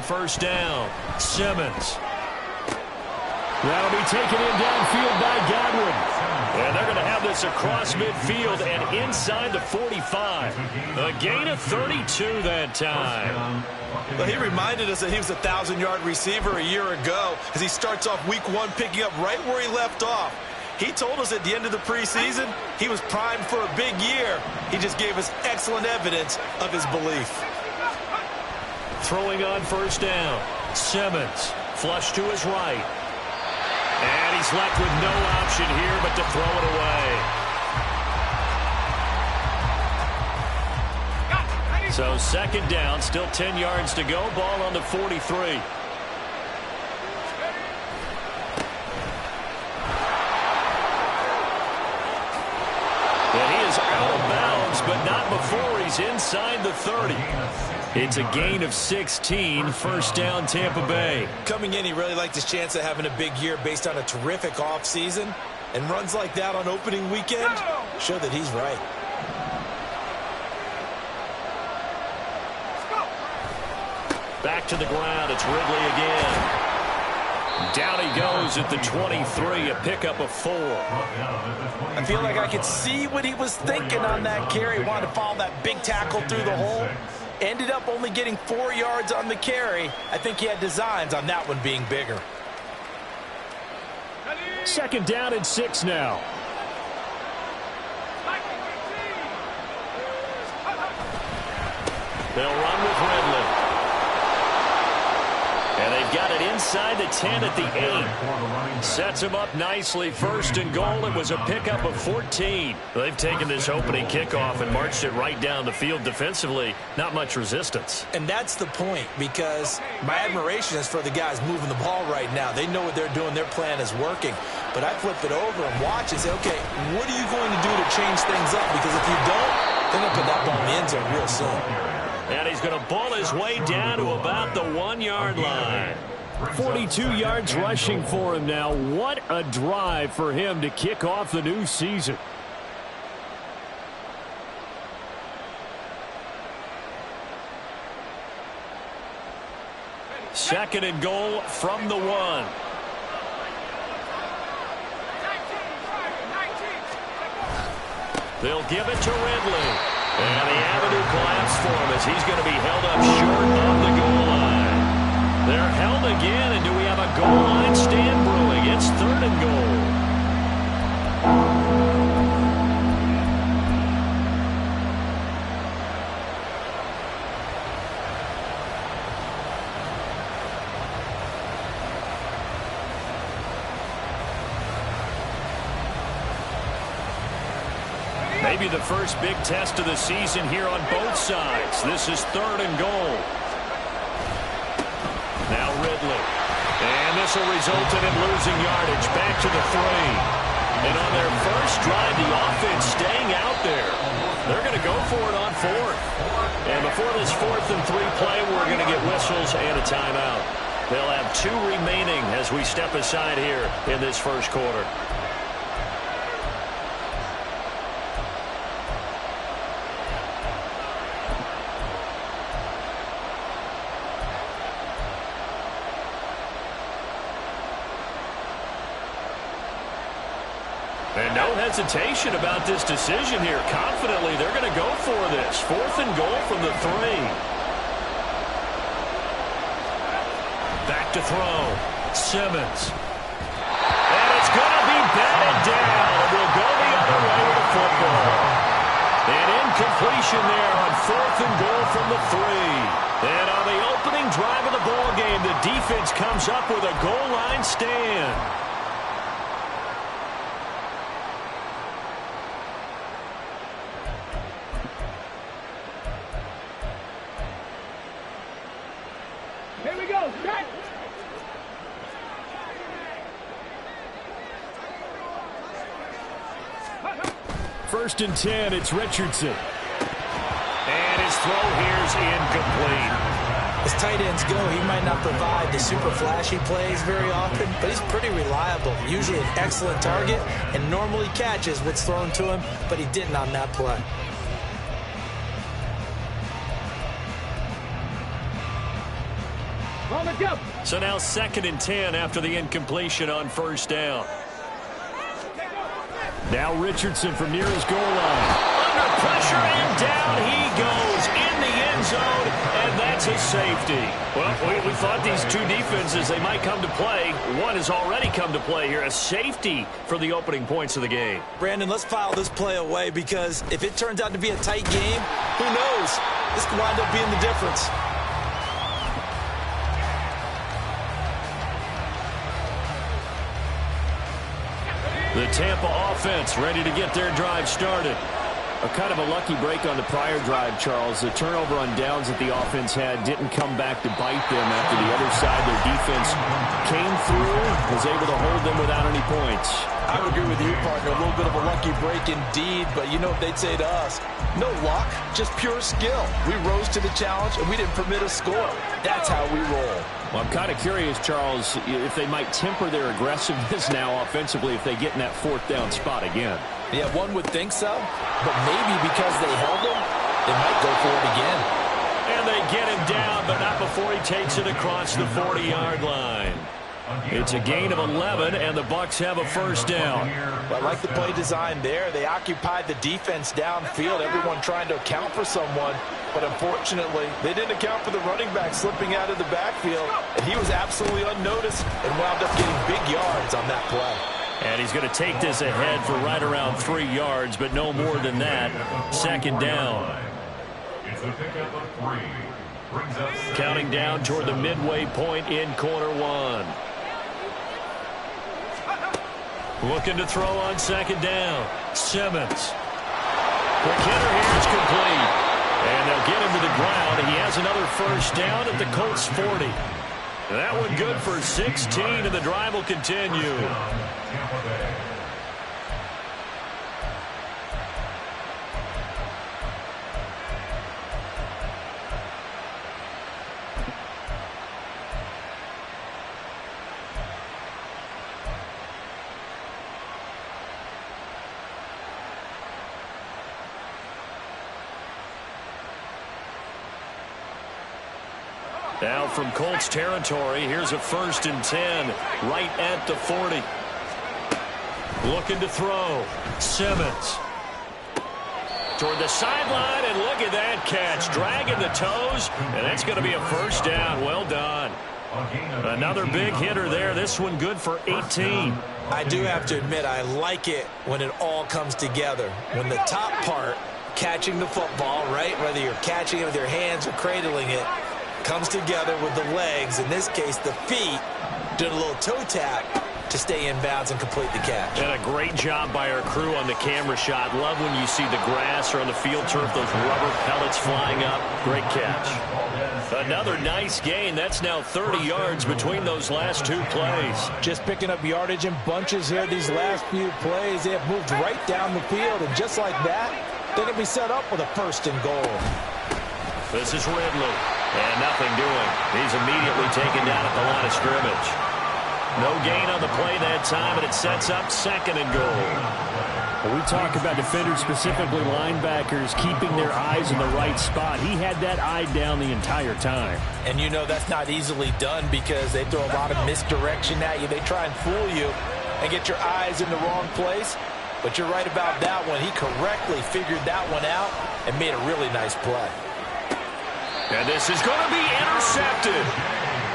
on first down. Simmons. That'll be taken in downfield by Godwin. And they're going to have this across midfield and inside the 45. A gain of 32 that time. Well, he reminded us that he was a 1,000-yard receiver a year ago as he starts off week 1 picking up right where he left off. He told us at the end of the preseason he was primed for a big year. He just gave us excellent evidence of his belief. Throwing on first down. Simmons. Flush to his right. And he's left with no option here but to throw it away. So second down, still 10 yards to go. Ball on the 43. And he is out of bounds, but not before he's inside the 30. It's a gain of 16, first down Tampa Bay. Coming in, he really liked his chance of having a big year based on a terrific offseason. And runs like that on opening weekend show that he's right. Back to the ground, it's Ridley again. Down he goes at the 23, a pickup of 4. I feel like I could see what he was thinking on that carry. He wanted to follow that big tackle through the hole. Ended up only getting 4 yards on the carry. I think he had designs on that one being bigger. Second down and 6 now. They'll run with Ridley. And they've got it inside the 10 at the 8. Sets him up nicely. First and goal. It was a pickup of 14. They've taken this opening kickoff and marched it right down the field defensively. Not much resistance. And that's the point, because my admiration is for the guys moving the ball right now. They know what they're doing. Their plan is working. But I flip it over and watch and say, okay, what are you going to do to change things up? Because if you don't, they're going to put that ball in the end zone real soon. And he's going to ball his way down to about the 1-yard line. 42 yards rushing for him now. What a drive for him to kick off the new season. Second and goal from the 1. They'll give it to Ridley. And the avenue collapsed for him as he's going to be held up short of the goal line. They're held again, and do we have a goal line stand brewing? It's third and goal. Maybe the first big test of the season here on both sides. This is third and goal. Now Ridley. And this will result in him losing yardage. Back to the 3. And on their first drive, the offense staying out there. They're going to go for it on 4th. And before this 4th and 3 play, we're going to get whistles and a timeout. They'll have 2 remaining as we step aside here in this first quarter. And no hesitation about this decision here. Confidently, they're going to go for this. 4th and goal from the 3. Back to throw. Simmons. And it's going to be batted down. It will go the other way with the football. An incompletion there on 4th and goal from the 3. And on the opening drive of the ball game, the defense comes up with a goal line stand. First and 10, it's Richardson. And his throw here's incomplete. As tight ends go, he might not provide the super flashy plays very often, but he's pretty reliable. Usually an excellent target and normally catches what's thrown to him, but he didn't on that play. So now 2nd and 10 after the incompletion on 1st down. Now Richardson from near his goal line. Under pressure and down he goes in the end zone, and that's a safety. Well, we thought these two defenses, they might come to play. One has already come to play here, a safety for the opening points of the game. Brandon, let's file this play away because if it turns out to be a tight game, who knows? This could wind up being the difference. The Tampa offense ready to get their drive started. A kind of a lucky break on the prior drive, Charles. The turnover on downs that the offense had didn't come back to bite them after the other side. Their defense came through, was able to hold them without any points. I would agree with you, partner. A little bit of a lucky break indeed, but you know what they'd say to us? No luck, just pure skill. We rose to the challenge, and we didn't permit a score. That's how we roll. Well, I'm kind of curious, Charles, if they might temper their aggressiveness now offensively if they get in that 4th down spot again. Yeah, one would think so, but maybe because they held him, they might go for it again. And they get him down, but not before he takes it across the 40-yard line. It's a gain of 11, and the Bucs have a 1st down. Well, I like the play design there. They occupied the defense downfield, everyone trying to account for someone. But unfortunately, they didn't account for the running back slipping out of the backfield. And he was absolutely unnoticed and wound up getting big yards on that play. And he's going to take this ahead for right around 3 yards, but no more than that. 2nd down. It's a pickup of 3. Counting down toward the midway point in quarter 1. Looking to throw on 2nd down. Simmons. Quick hitter here is complete. And they'll get him to the ground. He has another 1st down at the Colts 40. That one good for 16, and the drive will continue. Now from Colts territory, here's a 1st and 10 right at the 40. Looking to throw. Simmons. Toward the sideline, and look at that catch. Dragging the toes, and that's going to be a 1st down. Well done. Another big hitter there. This one good for 18. I do have to admit, I like it when it all comes together. When the top part, catching the football, right, whether you're catching it with your hands or cradling it, comes together with the legs, in this case the feet, doing a little toe tap to stay in bounds and complete the catch. And a great job by our crew on the camera shot. Love when you see the grass or on the field turf, those rubber pellets flying up. Great catch. Another nice gain. That's now 30 yards between those last 2 plays. Just picking up yardage in bunches here these last few plays. They have moved right down the field, and just like that, they're going to be set up with a 1st and goal. This is Ridley. And nothing doing. He's immediately taken down at the line of scrimmage. No gain on the play that time, and it sets up 2nd and goal. When we talk about defenders, specifically linebackers, keeping their eyes in the right spot. He had that eye down the entire time. And you know that's not easily done because they throw a lot of misdirection at you. They try and fool you and get your eyes in the wrong place. But you're right about that one. He correctly figured that one out and made a really nice play. And this is going to be intercepted.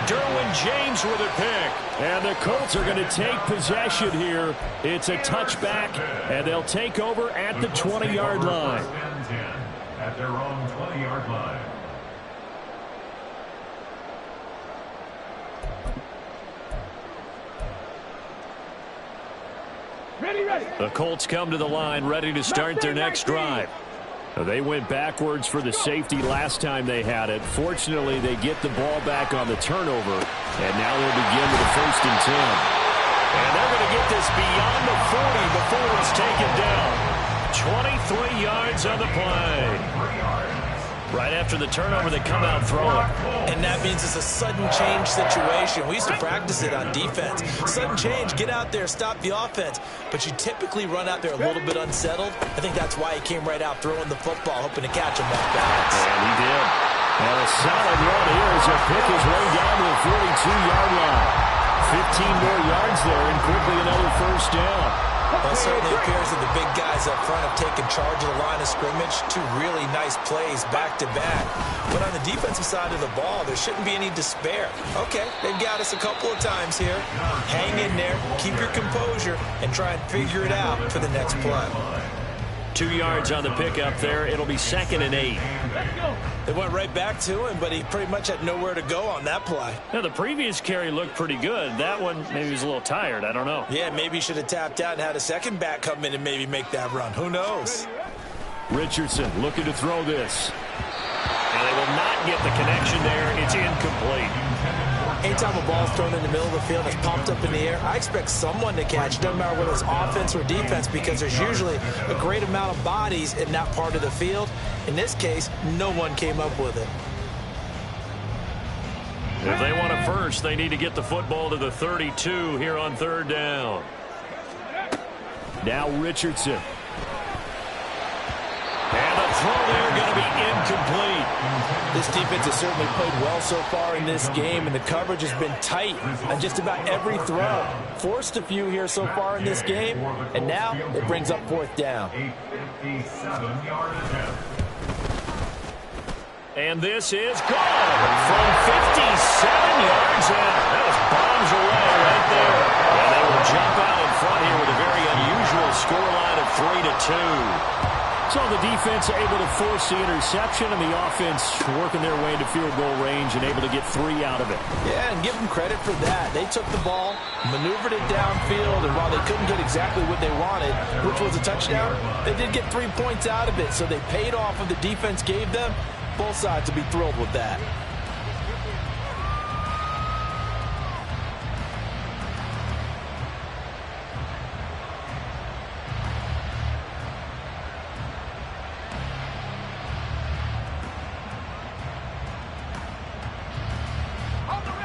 Derwin James with a pick. And the Colts are going to take possession here. It's a touchback, and they'll take over at the 20-yard line. At their own 20-yard line. Ready. The Colts come to the line, ready to start their next drive. They went backwards for the safety last time they had it. Fortunately, they get the ball back on the turnover, and now they'll begin with a 1st and 10. And they're going to get this beyond the 40 before it's taken down. 23 yards on the play. Right after the turnover, they come out throwing. And that means it's a sudden change situation. We used to practice it on defense. Sudden change, get out there, stop the offense. But you typically run out there a little bit unsettled. I think that's why he came right out throwing the football, hoping to catch him off balance. And he did. And a solid run here as he'll pick his way down to the 42-yard line. 15 more yards there and quickly another first down. Well, it certainly appears that the big guys up front have taken charge of the line of scrimmage. Two really nice plays back-to-back. But on the defensive side of the ball, there shouldn't be any despair. Okay, they've got us a couple of times here. Hang in there, keep your composure, and try and figure it out for the next play. 2 yards on the pickup there. It'll be 2nd and 8. They went right back to him, but he pretty much had nowhere to go on that play. Now, the previous carry looked pretty good. That one, maybe he was a little tired. I don't know. Yeah, maybe he should have tapped out and had a second back come in and maybe make that run. Who knows? Richardson looking to throw this. And they will not get the connection there. It's incomplete. Anytime a ball's thrown in the middle of the field and it's popped up in the air, I expect someone to catch, no matter whether it's offense or defense, because there's usually a great amount of bodies in that part of the field. In this case, no one came up with it. If they want a first, they need to get the football to the 32 here on 3rd down. Now Richardson. And the throw there going to be incomplete. This defense has certainly played well so far in this game, and the coverage has been tight on just about every throw. Forced a few here so far in this game, and now it brings up 4th down. And this is gone from 57 yards out. That was bombs away right there. And they will jump out in front here with a very unusual scoreline of 3-2. So the defense able to force the interception, and the offense working their way into field goal range and able to get 3 out of it. Yeah, and give them credit for that. They took the ball, maneuvered it downfield, and while they couldn't get exactly what they wanted, which was a touchdown, they did get 3 points out of it. So they paid off what the defense gave them. Both sides will be thrilled with that.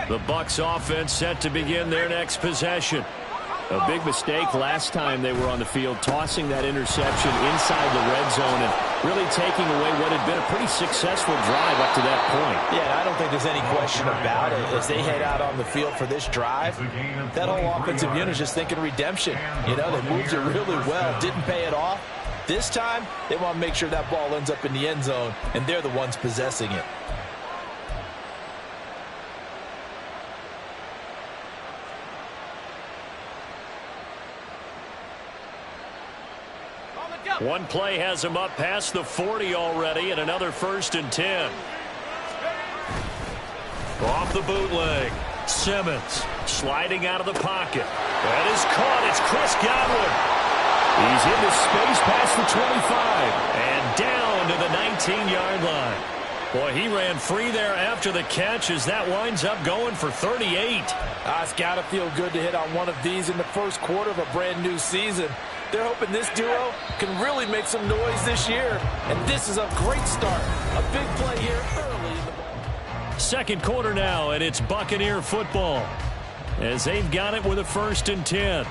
The Bucs offense set to begin their next possession. A big mistake last time they were on the field, tossing that interception inside the red zone and really taking away what had been a pretty successful drive up to that point. Yeah, I don't think there's any question about it. As they head out on the field for this drive, that whole offensive unit is just thinking redemption. You know, they moved it really well, didn't pay it off. This time, they want to make sure that ball ends up in the end zone, and they're the ones possessing it. One play has him up past the 40 already, and another 1st and 10. Off the bootleg. Simmons sliding out of the pocket. That is caught. It's Chris Godwin. He's into space past the 25 and down to the 19-yard line. Boy, he ran free there after the catch as that winds up going for 38. It's got to feel good to hit on one of these in the first quarter of a brand-new season. They're hoping this duo can really make some noise this year. And this is a great start. A big play here early in the ball. 2nd quarter now, and it's Buccaneer football as they've got it with a 1st and 10.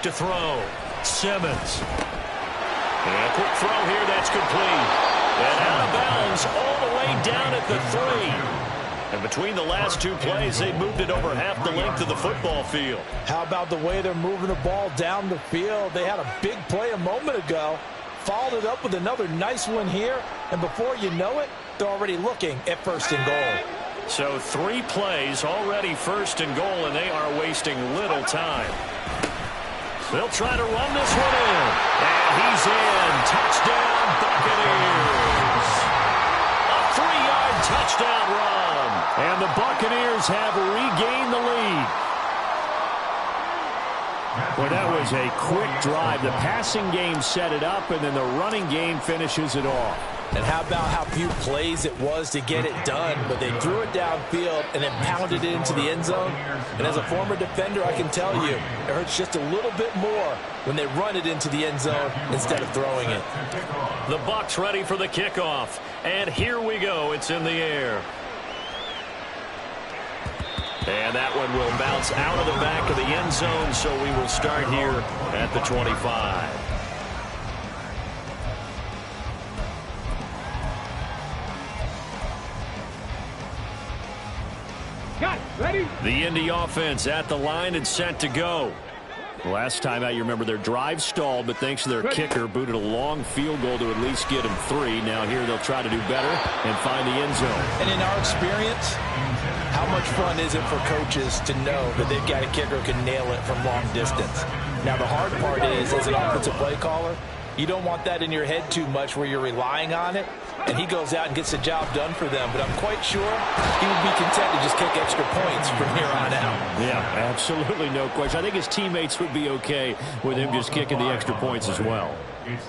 To throw. Simmons. And a quick throw here that's complete. And out of bounds all the way down at the 3. And between the last 2 plays, they moved it over half the length of the football field. How about the way they're moving the ball down the field? They had a big play a moment ago. Followed it up with another nice one here. And before you know it, they're already looking at 1st and goal. So 3 plays already 1st and goal, and they are wasting little time. They'll try to run this one in. And he's in. Touchdown, Buccaneers. A 3-yard touchdown run. And the Buccaneers have regained the lead. Well, that was a quick drive. The passing game set it up, and then the running game finishes it off. And how about how few plays it was to get it done, but they threw it downfield and then pounded it into the end zone. And as a former defender, I can tell you, it hurts just a little bit more when they run it into the end zone instead of throwing it. The Bucs ready for the kickoff. And here we go. It's in the air. And that one will bounce out of the back of the end zone, so we will start here at the 25. Ready? The Indy offense at the line and set to go. Last time out, you remember their drive stalled, but thanks to their kicker, booted a long field goal to at least get them 3. Now here they'll try to do better and find the end zone. And in our experience, how much fun is it for coaches to know that they've got a kicker who can nail it from long distance? Now the hard part is, as an offensive play caller, you don't want that in your head too much where you're relying on it, and he goes out and gets the job done for them. But I'm quite sure he would be content to just kick extra points from here on out. Yeah, absolutely no question. I think his teammates would be okay with him just kicking the extra points as well.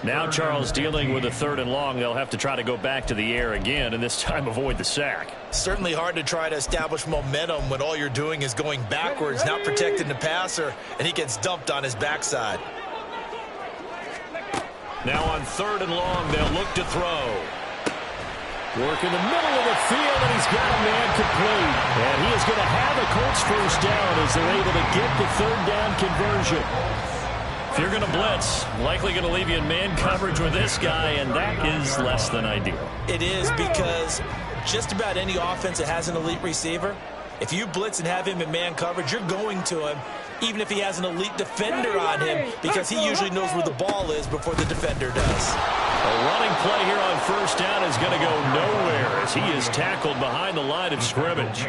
Now Charles dealing with a 3rd and long. They'll have to try to go back to the air again, and this time avoid the sack. Certainly hard to try to establish momentum when all you're doing is going backwards, not protecting the passer, and he gets dumped on his backside. Now on 3rd and long, they'll look to throw. Work in the middle of the field, and he's got a man complete. And he is going to have a Colts first down as they're able to get the 3rd down conversion. If you're going to blitz, likely going to leave you in man coverage with this guy, and that is less than ideal. It is, because just about any offense that has an elite receiver, if you blitz and have him in man coverage, you're going to him, even if he has an elite defender on him, because he usually knows where the ball is before the defender does. A running play here on 1st down is going to go nowhere as he is tackled behind the line of scrimmage.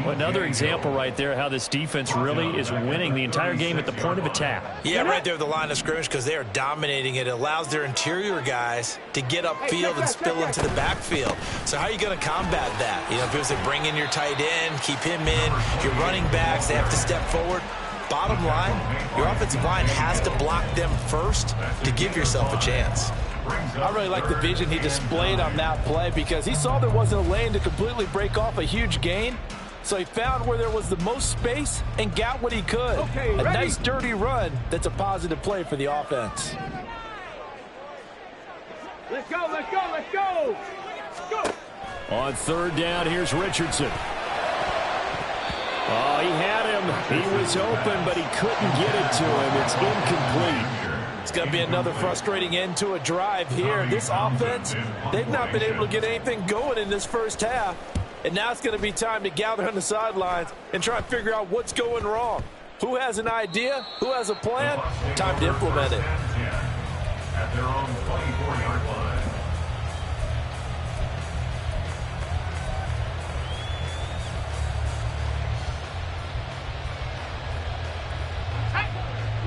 Well, another example right there how this defense really is winning the entire game at the point of attack. Yeah, right there at the line of scrimmage, because they are dominating it. It allows their interior guys to get upfield and spill into the backfield. So how are you going to combat that? You know, if it was to bring in your tight end, keep him in, your running backs, they have to step forward. Bottom line, your offensive line has to block them first to give yourself a chance. I really like the vision he displayed on that play, because he saw there wasn't a lane to completely break off a huge gain. So he found where there was the most space and got what he could. A nice dirty run that's a positive play for the offense. Let's go, let's go, let's go! Go! On 3rd down, here's Richardson. Oh, he had him. He was open, but he couldn't get it to him. It's incomplete. It's going to be another frustrating end to a drive here. This offense, they've not been able to get anything going in this first half. And now it's going to be time to gather on the sidelines and try and figure out what's going wrong. Who has an idea? Who has a plan? Time to implement it. At their own 24-yard line.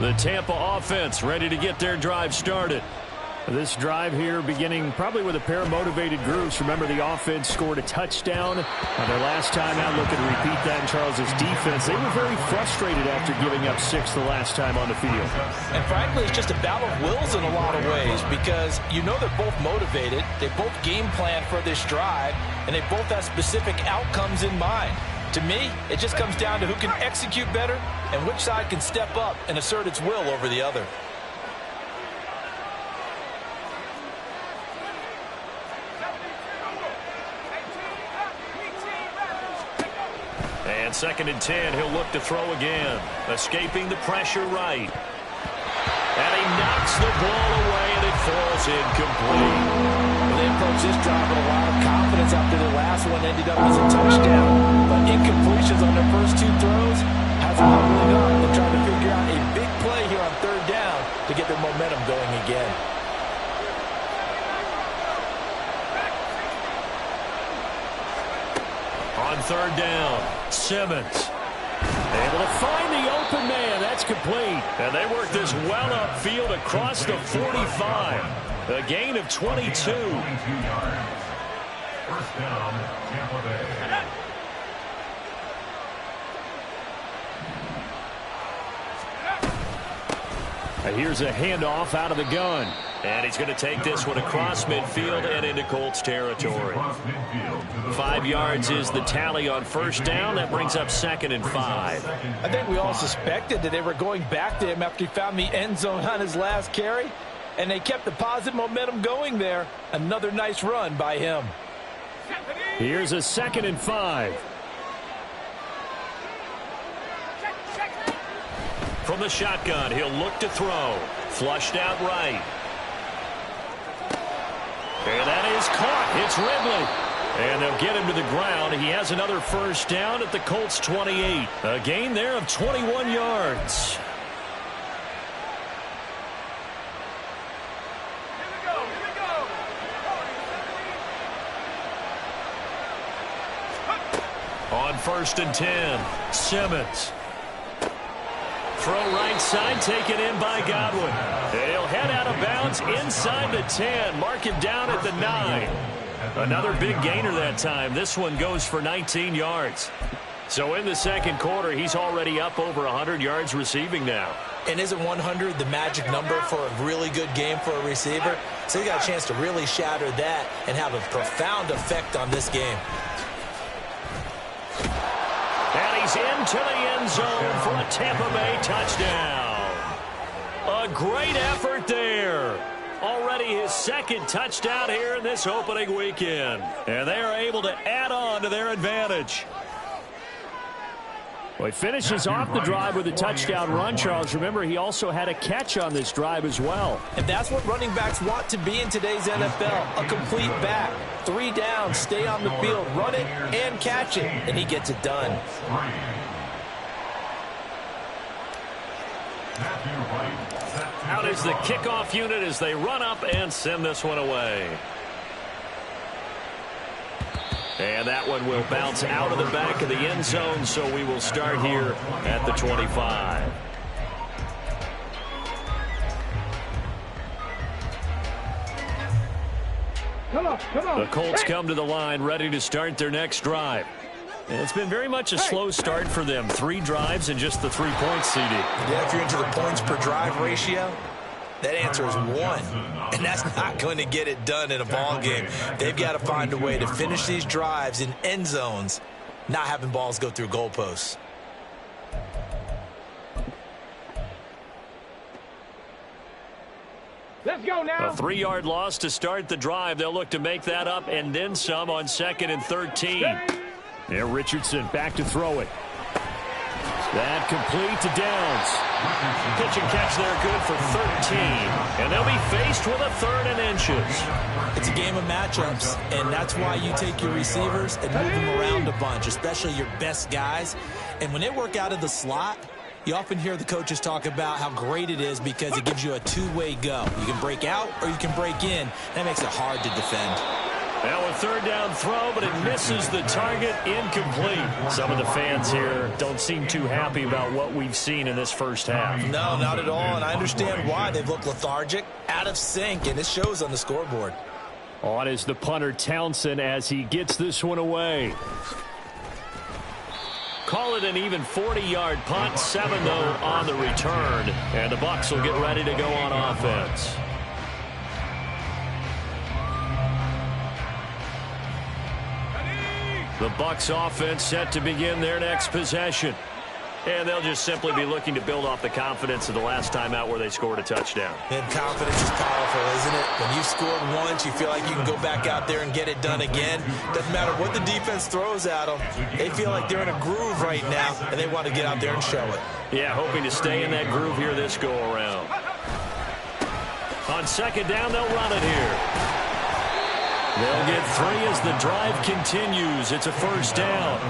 The Tampa offense ready to get their drive started. This drive here beginning probably with a pair of motivated groups. Remember, the offense scored a touchdown their last time out. Looking to repeat that in Charles's defense. They were very frustrated after giving up 6 the last time on the field. And frankly, it's just a battle of wills in a lot of ways, because you know they're both motivated. They both game plan for this drive, and they both have specific outcomes in mind. To me, it just comes down to who can execute better and which side can step up and assert its will over the other. And 2nd and 10, he'll look to throw again. Escaping the pressure right. And he knocks the ball away, and it falls incomplete. Well, they approached this drive with a lot of confidence after the last one ended up as a touchdown. But incompletions on their first 2 throws has them huddling up and trying to figure out a big play here on 3rd down to get their momentum going again. On 3rd down, Simmons. Able to find the open man. That's complete. And they work this well upfield across the 45. A gain of 22. 22 yards. First down, Tampa Bay. Here's a handoff out of the gun. And he's going to take this one across midfield and into Colts territory. 5 yards is the tally on first down. That brings up 2nd and 5. I think we all suspected that they were going back to him after he found the end zone on his last carry, and they kept the positive momentum going there. Another nice run by him. Here's a 2nd and 5. From the shotgun, he'll look to throw. Flushed out right. And that is caught. It's Ridley. And they'll get him to the ground. He has another first down at the Colts 28. A gain there of 21 yards. On 1st and 10, Simmons. Throw right side, taken in by Godwin. And he'll head out of bounds inside the 10. Mark him down at the 9. Another big gainer that time. This one goes for 19 yards. So in the second quarter, he's already up over 100 yards receiving now. And isn't 100 the magic number for a really good game for a receiver? So he got a chance to really shatter that and have a profound effect on this game. And he's into the end zone for a Tampa Bay touchdown. A great effort there. Already his 2nd touchdown here in this opening weekend. And they are able to add on to their advantage. Well, he finishes off the drive with a touchdown run, Charles. Remember, he also had a catch on this drive as well. And that's what running backs want to be in today's NFL, a complete back. 3 down, stay on the field, run it, and catch it. And he gets it done. Out is the kickoff unit as they run up and send this one away. And that one will bounce out of the back of the end zone, so we will start here at the 25. Come on. The Colts come to the line ready to start their next drive. And it's been very much a slow start for them. 3 drives and just the 3 points, CD. Yeah, if you're into the points per drive ratio, that answer is 1. And that's not going to get it done in a ball game. They've got to find a way to finish these drives in end zones, not having balls go through goalposts. Let's go now. A 3-yard loss to start the drive. They'll look to make that up and then some on 2nd and 13. And Richardson back to throw it. That complete to Downs. Pitch and catch there, good for 13. And they'll be faced with a 3rd and inches. It's a game of matchups, and that's why you take your receivers and move them around a bunch, especially your best guys. And when they work out of the slot, you often hear the coaches talk about how great it is because it gives you a 2-way go. You can break out or you can break in. That makes it hard to defend. Now a 3rd down throw, but it misses the target, incomplete. Some of the fans here don't seem too happy about what we've seen in this first half. No, not at all, and I understand why. They've looked lethargic, out of sync, and it shows on the scoreboard. On is the punter Townsend as he gets this one away. Call it an even 40-yard punt, 7 though on the return, and the Bucs will get ready to go on offense. The Bucs offense set to begin their next possession. And they'll just simply be looking to build off the confidence of the last time out where they scored a touchdown. And confidence is powerful, isn't it? When you've scored once, you feel like you can go back out there and get it done again. Doesn't matter what the defense throws at them. They feel like they're in a groove right now, and they want to get out there and show it. Yeah, hoping to stay in that groove here this go-around. On 2nd down, they'll run it here. They'll get 3 as the drive continues. It's a 1st down.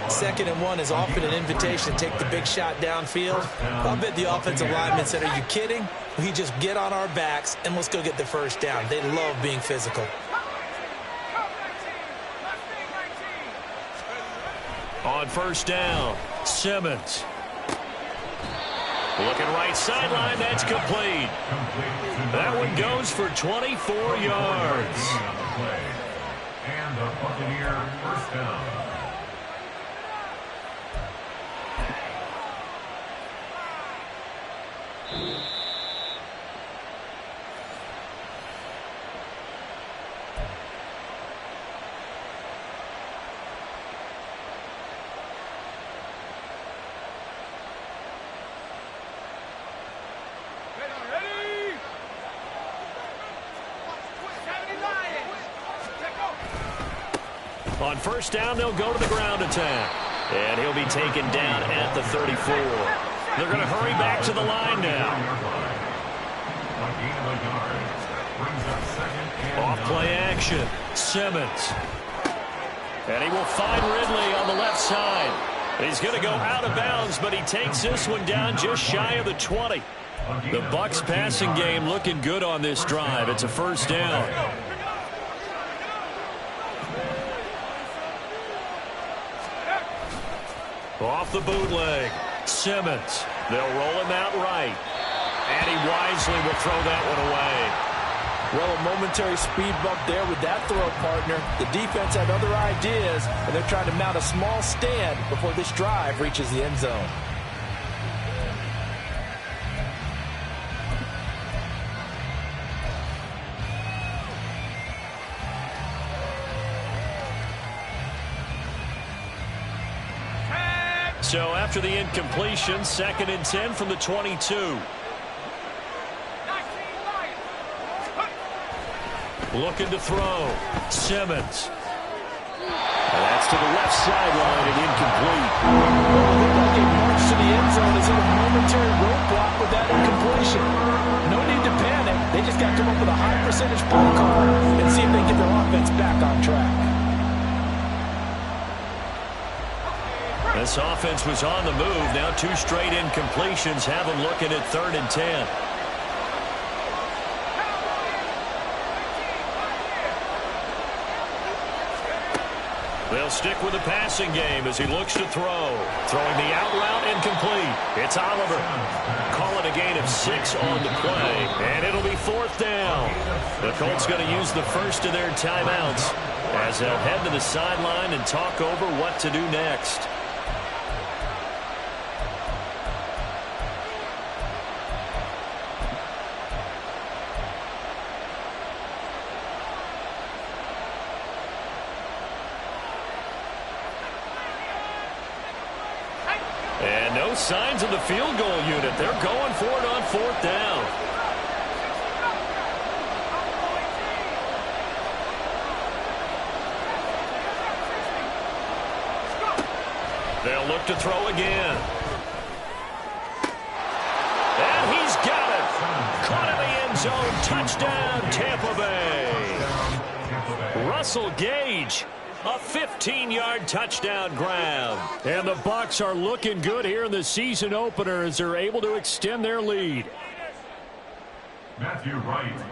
2nd and 1 is often an invitation to take the big shot downfield. I'll bet the offensive linemen said, are you kidding? We just get on our backs and let's go get the 1st down. They love being physical. On 1st down, Simmons. Looking right sideline, that's complete. That one goes for 24 yards. And the Buccaneer 1st down. On first down, they'll go to the ground attack. And he'll be taken down at the 34. They're going to hurry back to the line now. Off play action. Simmons. And he will find Ridley on the left side. He's going to go out of bounds, but he takes this one down just shy of the 20. The Bucs passing game looking good on this drive. It's a first down. Off the bootleg. Simmons. They'll roll him out right. And he wisely will throw that one away. Well, a momentary speed bump there with that throw, partner. The defense had other ideas, and they're trying to mount a small stand before this drive reaches the end zone. So after the incompletion, 2nd and 10 from the 22. Looking to throw. Simmons. And that's to the left sideline and incomplete. He marched to the end zone as in a momentary roadblock with that incompletion. No need to panic. They just got to come up with a high percentage play call and see if they can get their offense back on track. This offense was on the move. Now 2 straight incompletions have them looking at 3rd and 10. They'll stick with the passing game as he looks to throw. Throwing the out route incomplete. It's Oliver. Call it a gain of 6 on the play. And it'll be 4th down. The Colts going to use the first of their timeouts as they'll head to the sideline and talk over what to do next. And no signs of the field goal unit. They're going for it on 4th down. They'll look to throw again. And he's got it. Caught in the end zone. Touchdown, Tampa Bay. Russell Gage. A 15-yard touchdown grab. And the Bucs are looking good here in the season opener as they're able to extend their lead.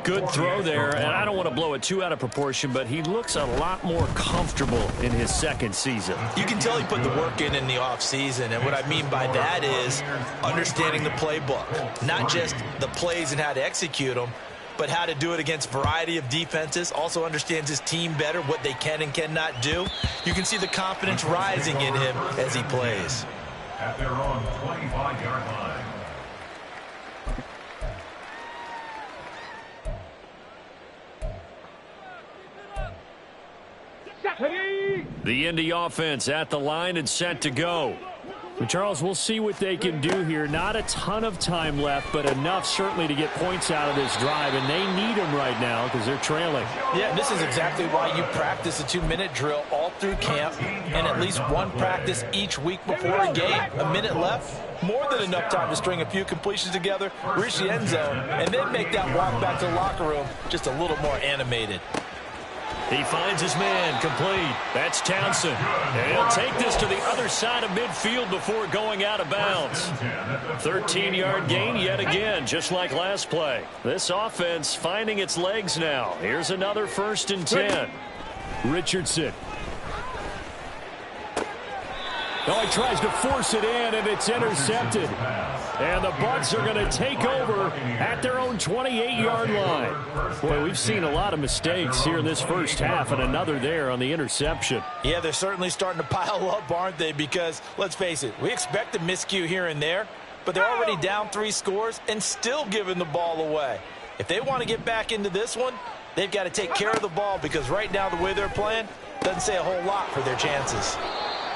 Good throw there, and I don't want to blow it too out of proportion, but he looks a lot more comfortable in his 2nd season. You can tell he put the work in the offseason, and what I mean by that is understanding the playbook. Not just the plays and how to execute them, but how to do it against a variety of defenses. Also understands his team better, what they can and cannot do. You can see the confidence rising in him as he plays. At their own 25-yard line. The Indy offense at the line and set to go. Well, Charles, we'll see what they can do here. Not a ton of time left, but enough certainly to get points out of this drive, and they need them right now because they're trailing. Yeah, this is exactly why you practice a 2-minute drill all through camp and at least one practice each week before a game. A minute left, more than enough time to string a few completions together, reach the end zone, and then make that walk back to the locker room just a little more animated. He finds his man complete. That's Townsend. And he'll take this to the other side of midfield before going out of bounds. 13-yard gain yet again, just like last play. This offense finding its legs now. Here's another 1st and 10. Richardson. Oh, he tries to force it in, and it's intercepted. And the Bucs are going to take over at their own 28-yard line. Boy, we've seen a lot of mistakes here in this first half, and another there on the interception. Yeah, they're certainly starting to pile up, aren't they? Because, let's face it, we expect a miscue here and there, but they're already down 3 scores and still giving the ball away. If they want to get back into this one, they've got to take care of the ball because right now the way they're playing doesn't say a whole lot for their chances.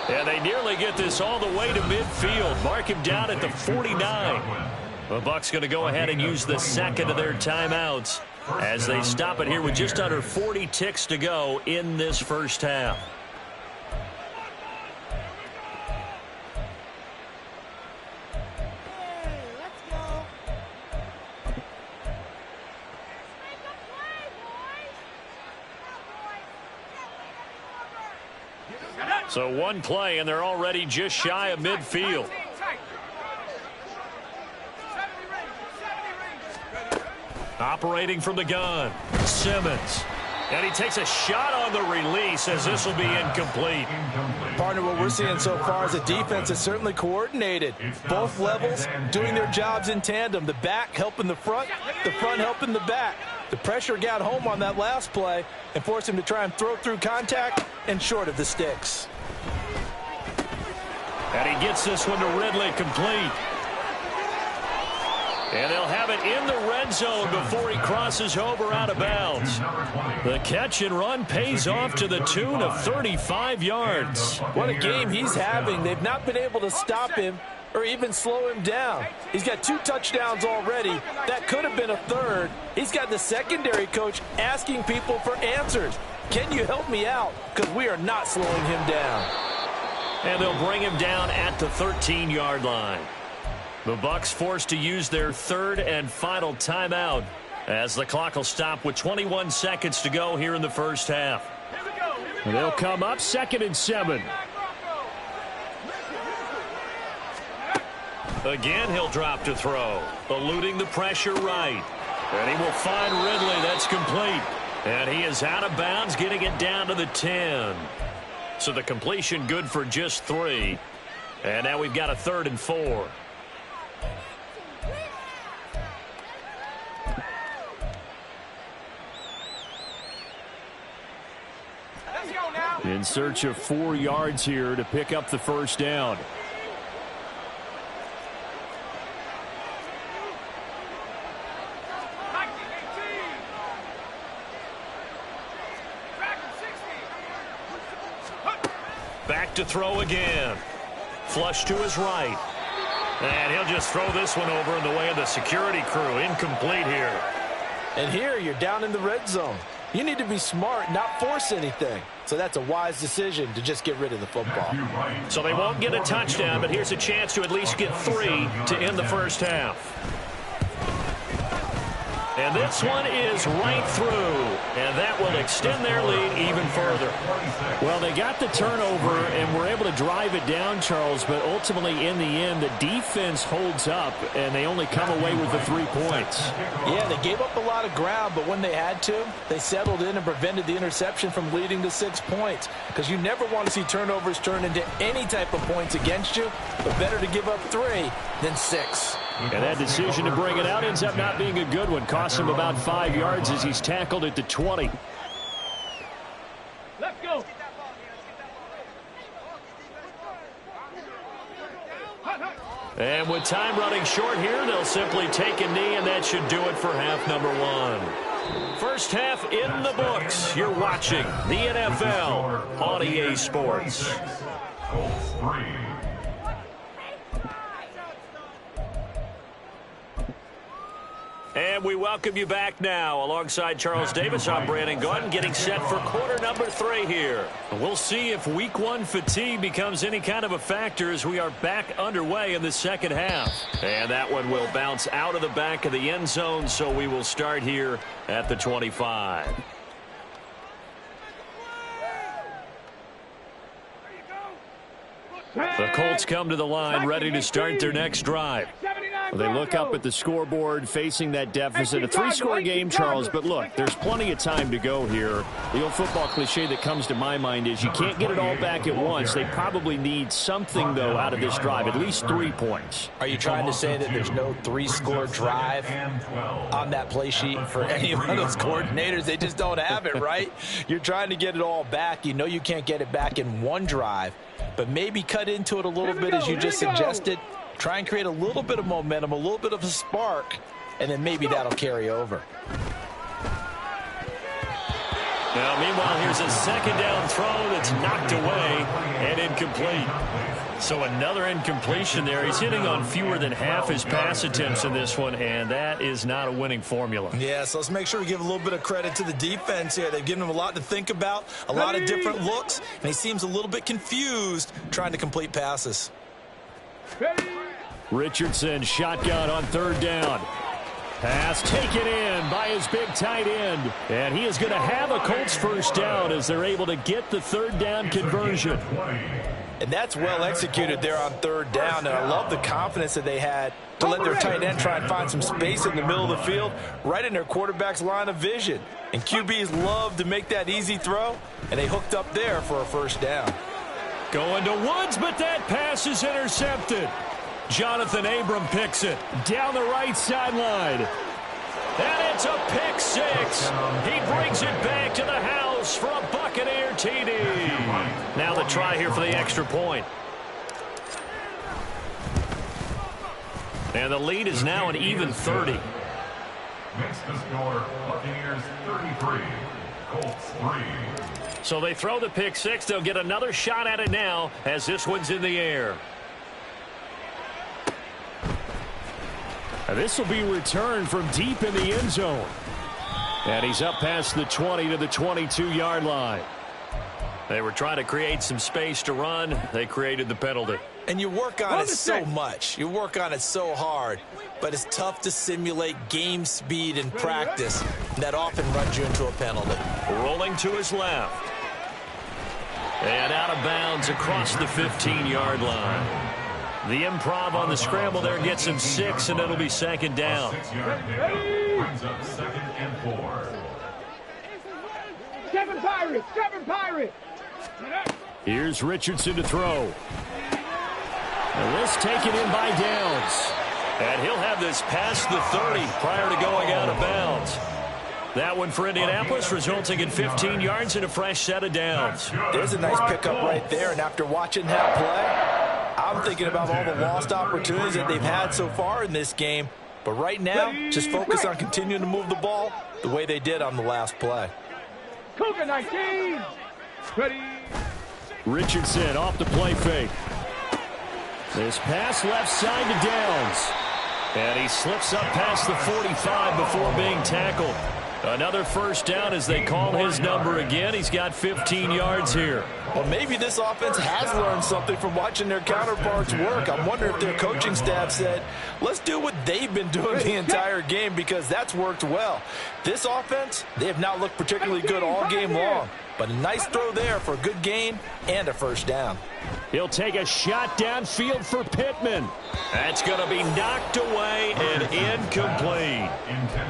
And they nearly get this all the way to midfield. Mark him down at the 49. The Bucs going to go ahead and use the 2nd of their timeouts as they stop it here with just under 40 ticks to go in this first half. So one play, and they're already just shy of midfield. Operating from the gun, Simmons. And he takes a shot on the release as this will be incomplete. Partner, what we're seeing so far is the defense is certainly coordinated. Both levels doing their jobs in tandem. The back helping the front helping the back. The pressure got home on that last play and forced him to try and throw through contact and short of the sticks. And he gets this one to Ridley complete. And they'll have it in the red zone before he crosses over out of bounds. The catch and run pays off to the tune of 35 yards. What a game he's having. They've not been able to stop him or even slow him down. He's got 2 touchdowns already. That could have been a third. He's got the secondary coach asking people for answers. Can you help me out? Because we are not slowing him down. And they'll bring him down at the 13-yard line. The Bucs forced to use their third and final timeout as the clock will stop with 21 seconds to go here in the first half. And they'll come up 2nd and 7. Again, he'll drop to throw, eluding the pressure right. And he will find Ridley. That's complete. And he is out of bounds, getting it down to the 10. So the completion good for just 3. And now we've got a 3rd and 4. In search of 4 yards here to pick up the first down. Back to throw again. Flush to his right. And he'll just throw this one over in the way of the security crew. Incomplete here. And here you're down in the red zone. You need to be smart, not force anything. So that's a wise decision to just get rid of the football. So they won't get a touchdown, but here's a chance to at least get 3 to end the first half. And this one is right through, and that will extend their lead even further. Well, they got the turnover and were able to drive it down, Charles, but ultimately in the end, the defense holds up, and they only come away with the 3 points. Yeah, they gave up a lot of ground, but when they had to, they settled in and prevented the interception from leading to 6 points, because you never want to see turnovers turn into any type of points against you, but better to give up 3 than 6. And that decision to bring it out ends up not being a good one. Costs him about 5 yards as he's tackled at the 20. Let's go. And with time running short here, they'll simply take a knee, and that should do it for half number 1. First half in the books. You're watching the NFL on EA Sports. Colts 3. And we welcome you back now. Alongside Charles Davis, I'm Brandon Gordon, getting set for quarter number 3 here. We'll see if week 1 fatigue becomes any kind of a factor as we are back underway in the second half. And that one will bounce out of the back of the end zone, so we will start here at the 25. The Colts come to the line ready to start their next drive. They look up at the scoreboard facing that deficit. A 3-score game, Charles, but look, there's plenty of time to go here. The old football cliche that comes to my mind is you can't get it all back at once. They probably need something, though, out of this drive, at least 3 points. Are you trying to say that there's no 3-score drive on that play sheet for any one of those coordinators? They just don't have it, right? You're trying to get it all back. You know you can't get it back in one drive, but maybe cut into it a little bit as you just suggested. Try and create a little bit of momentum, a little bit of a spark, and then maybe that'll carry over. Now, meanwhile, here's a second down throw that's knocked away and incomplete. So another incompletion there. He's hitting on fewer than half his pass attempts in this one, and that is not a winning formula. Yeah, so let's make sure we give a little bit of credit to the defense here. They've given him a lot to think about, a lot of different looks, and he seems a little bit confused trying to complete passes. Richardson shotgun on third down. Pass taken in by his big tight end. And he is going to have a Colts first down as they're able to get the third down conversion. And that's well executed there on third down. And I love the confidence that they had to let their tight end try and find some space in the middle of the field, right in their quarterback's line of vision. And QBs love to make that easy throw, and they hooked up there for a first down. Going to Woods, but that pass is intercepted. Jonathan Abram picks it down the right sideline. And it's a pick six. He brings it back to the house for a Buccaneer TD. Now the try here for the extra point. And the lead is now an even 30. Makes the score Buccaneers 33, Colts 3. So they throw the pick six. They'll get another shot at it now as this one's in the air. This will be returned from deep in the end zone. And he's up past the 20 to the 22-yard line. They were trying to create some space to run. They created the penalty. And you work on it so much. You work on it so hard. But it's tough to simulate game speed in practice. That often runs you into a penalty. Rolling to his left. And out of bounds across the 15-yard line. The improv on the scramble there gets him 6, and it'll be second down. 6-yard pickup brings up 2nd and 4. Seven Pirates. Here's Richardson to throw. And this taken in by Downs. And he'll have this past the 30 prior to going out of bounds. That one for Indianapolis, resulting in 15 yards and a fresh set of downs. There's a nice pickup right there, and after watching that play, I'm thinking about all the lost opportunities that they've had so far in this game. But right now, just focus on continuing to move the ball the way they did on the last play. Cougar 19. Ready. Richardson off the play fake. This pass left side to Downs. And he slips up past the 45 before being tackled. Another first down as they call his number again. He's got 15 yards here. Well, maybe this offense has learned something from watching their counterparts work. I wonder if their coaching staff said, let's do what they've been doing the entire game, because that's worked well. This offense, they have not looked particularly good all game long. But a nice throw there for a good gain and a first down. He'll take a shot downfield for Pittman. That's going to be knocked away and incomplete.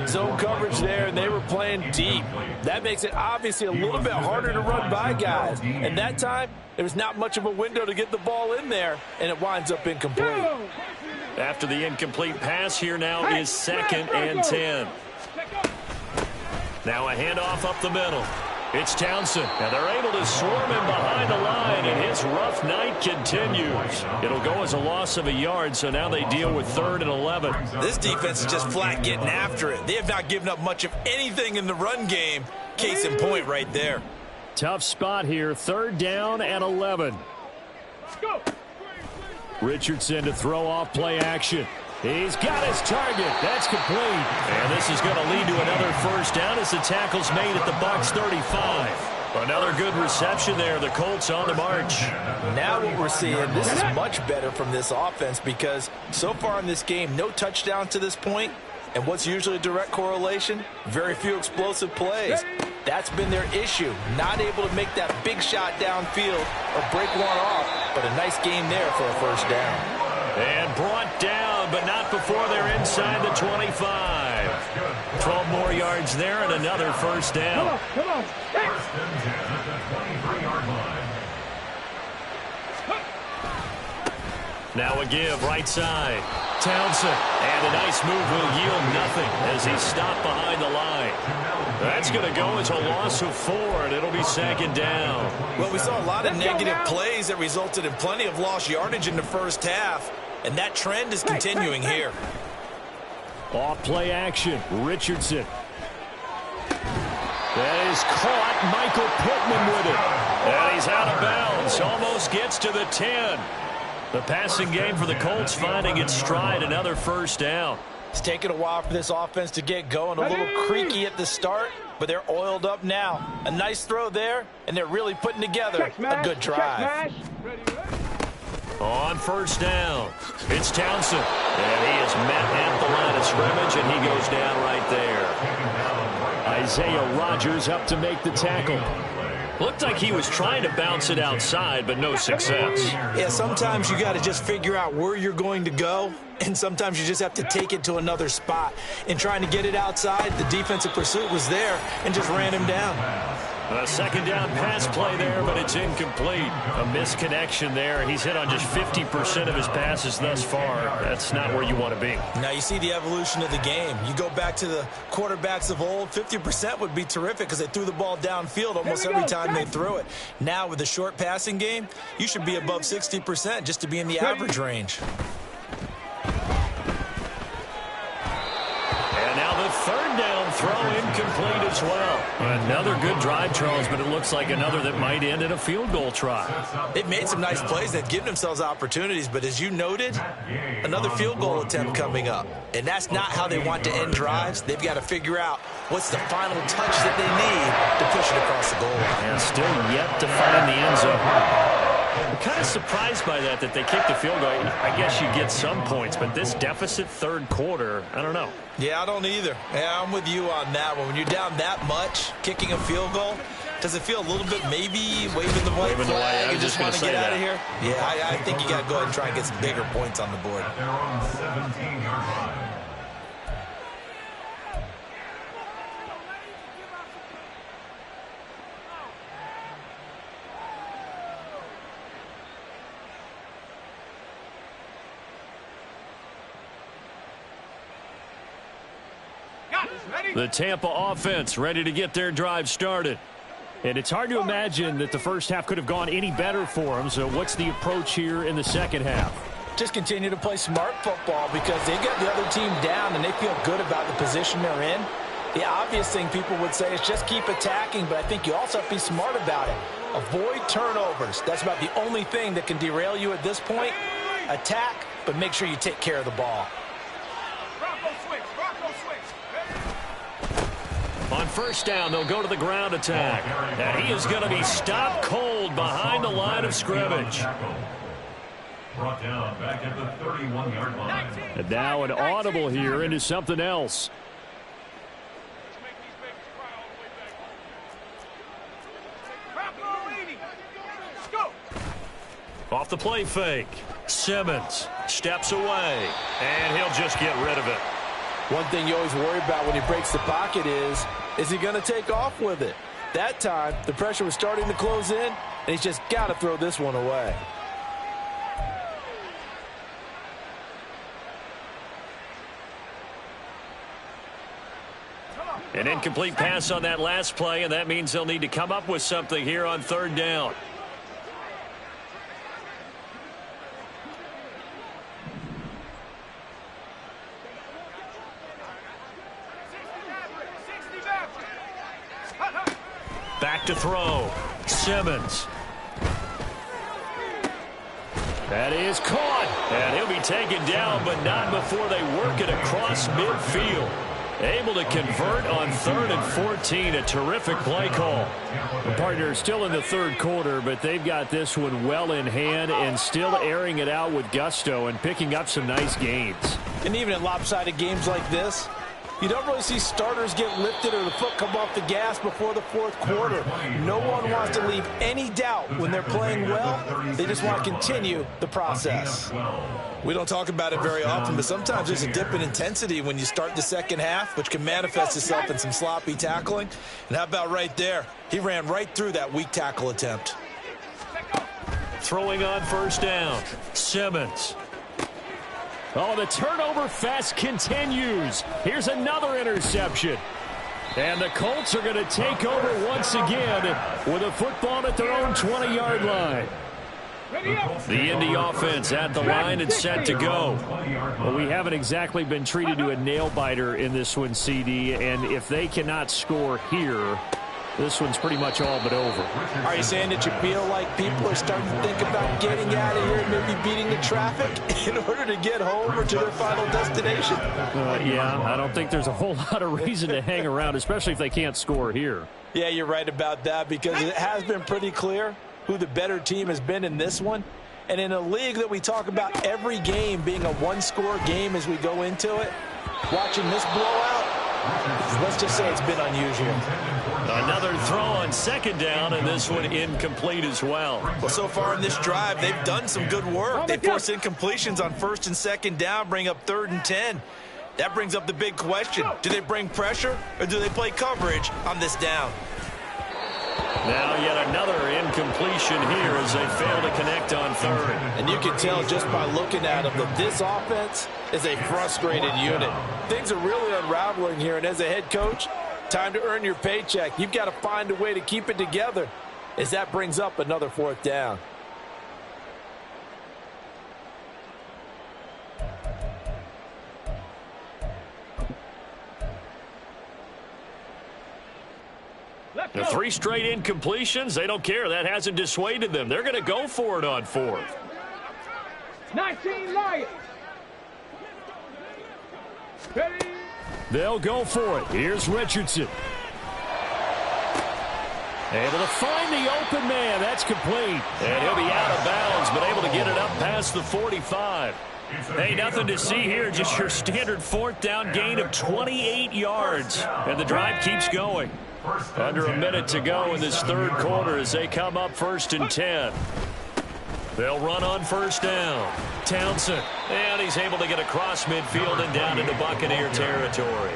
Zone coverage there, and they were playing deep. That makes it obviously a little bit harder to run by guys. And that time, there was not much of a window to get the ball in there, and it winds up incomplete. After the incomplete pass, here now is 2nd and 10. Now a handoff up the middle. It's Townsend, and they're able to swarm him behind the line, and his rough night continues. It'll go as a loss of a yard, so now they deal with 3rd and 11. This defense is just flat getting after it. They have not given up much of anything in the run game. Case in point right there. Tough spot here, 3rd down and 11. Go. Richardson to throw off play action. He's got his target. That's complete. And this is going to lead to another first down as the tackle's made at the Bucs 35. Another good reception there. The Colts on the march. Now what we're seeing, this is much better from this offense, because so far in this game, no touchdown to this point. And what's usually a direct correlation? Very few explosive plays. That's been their issue. Not able to make that big shot downfield or break one off. But a nice game there for a first down. And brought down, but not before they're inside the 25. 12 more yards there and another first down. Come on. Hey. First and 10 at the 23-yard line. Now a give, right side. Townsend, and a nice move will yield nothing as he's stopped behind the line. That's going to go as a loss of 4, and it'll be 2nd down. Well, we saw a lot of negative plays that resulted in plenty of lost yardage in the first half, and that trend is continuing here. Off play action, Richardson. That is caught, Michael Pittman with it. And he's out of bounds, almost gets to the 10. The passing game for the Colts finding its stride, another first down. It's taken a while for this offense to get going, a little creaky at the start, but they're oiled up now. A nice throw there, and they're really putting together a good drive. On first down, it's Townsend. And he is met at the line of scrimmage, and he goes down right there. Isaiah Rodgers up to make the tackle. Looked like he was trying to bounce it outside, but no success. Yeah, sometimes you got to just figure out where you're going to go, and sometimes you just have to take it to another spot. In trying to get it outside, the defensive pursuit was there and just ran him down. A second down pass play there, but it's incomplete. A misconnection there. He's hit on just 50% of his passes thus far. That's not where you want to be. Now you see the evolution of the game. You go back to the quarterbacks of old, 50% would be terrific because they threw the ball downfield almost every time they threw it. Now with the short passing game, you should be above 60% just to be in the average range. And now the third down throw incomplete as well. Another good drive, Charles, but it looks like another that might end in a field goal try. They've made some nice plays. They've given themselves opportunities, but as you noted, another field goal attempt coming up. And that's not how they want to end drives. They've got to figure out what's the final touch that they need to push it across the goal line. And still yet to find the end zone. I'm kind of surprised by that they kicked the field goal. I guess you get some points, but this deficit third quarter, I don't know. Yeah, I don't either. Yeah, I'm with you on that one. When you're down that much, kicking a field goal, does it feel a little bit maybe waving the white flag and just want to get out of here? Yeah, I think you got to go ahead and try and get some bigger points on the board. They're on the 17-yard line. The Tampa offense ready to get their drive started. And it's hard to imagine that the first half could have gone any better for them. So what's the approach here in the second half? Just continue to play smart football because they got the other team down and they feel good about the position they're in. The obvious thing people would say is just keep attacking, but I think you also have to be smart about it. Avoid turnovers. That's about the only thing that can derail you at this point. Attack, but make sure you take care of the ball. On first down, they'll go to the ground attack. And he is going to be stopped cold behind the line of scrimmage. Brought down back at the 31-yard line. And now an audible here into something else. Off the play fake. Simmons steps away. And he'll just get rid of it. One thing you always worry about when he breaks the pocket is he going to take off with it? That time, the pressure was starting to close in, and he's just got to throw this one away. An incomplete pass on that last play, and that means they'll need to come up with something here on third down. Back to throw. Simmons. That is caught. And he'll be taken down, but not before they work it across midfield. Able to convert on 3rd and 14. A terrific play call. The partner still in the third quarter, but they've got this one well in hand and still airing it out with gusto and picking up some nice gains. And even in lopsided games like this, you don't really see starters get lifted or the foot come off the gas before the fourth quarter. No one wants to leave any doubt when they're playing well. They just want to continue the process. We don't talk about it very often, but sometimes there's a dip in intensity when you start the second half, which can manifest itself in some sloppy tackling. And how about right there? He ran right through that weak tackle attempt. Throwing on first down. Simmons. Oh, the turnover fest continues. Here's another interception. And the Colts are going to take over once again with a football at their own 20-yard line. The Indy offense at the line and set to go. Well, we haven't exactly been treated to a nail-biter in this one, CD, and if they cannot score here, this one's pretty much all but over. Are you saying that you feel like people are starting to think about getting out of here and maybe beating the traffic in order to get home or to their final destination? Yeah, I don't think there's a whole lot of reason to hang around, especially if they can't score here. Yeah, you're right about that because it has been pretty clear who the better team has been in this one. And in a league that we talk about every game being a one-score game as we go into it, watching this blowout, let's just say it's been unusual. Another throw on second down, and this one incomplete as well. Well, so far in this drive, they've done some good work. They force incompletions on first and second down, bring up 3rd and 10. That brings up the big question. Do they bring pressure, or do they play coverage on this down? Now yet another incompletion here as they fail to connect on 3rd. And you can tell just by looking at them that this offense is a frustrated unit. Things are really unraveling here, and as a head coach, time to earn your paycheck. You've got to find a way to keep it together as that brings up another 4th down. The 3 straight incompletions, they don't care. That hasn't dissuaded them. They're going to go for it on 4th. 19 Lions. Ready. They'll go for it. Here's Richardson. Able to find the open man. That's complete. And he'll be out of bounds, but able to get it up past the 45. Hey, nothing to see here. Just your standard 4th down gain of 28 yards. And the drive keeps going. Under a minute to go in this 3rd quarter as they come up 1st and 10. They'll run on 1st down. Townsend. And he's able to get across midfield and down into Buccaneer territory.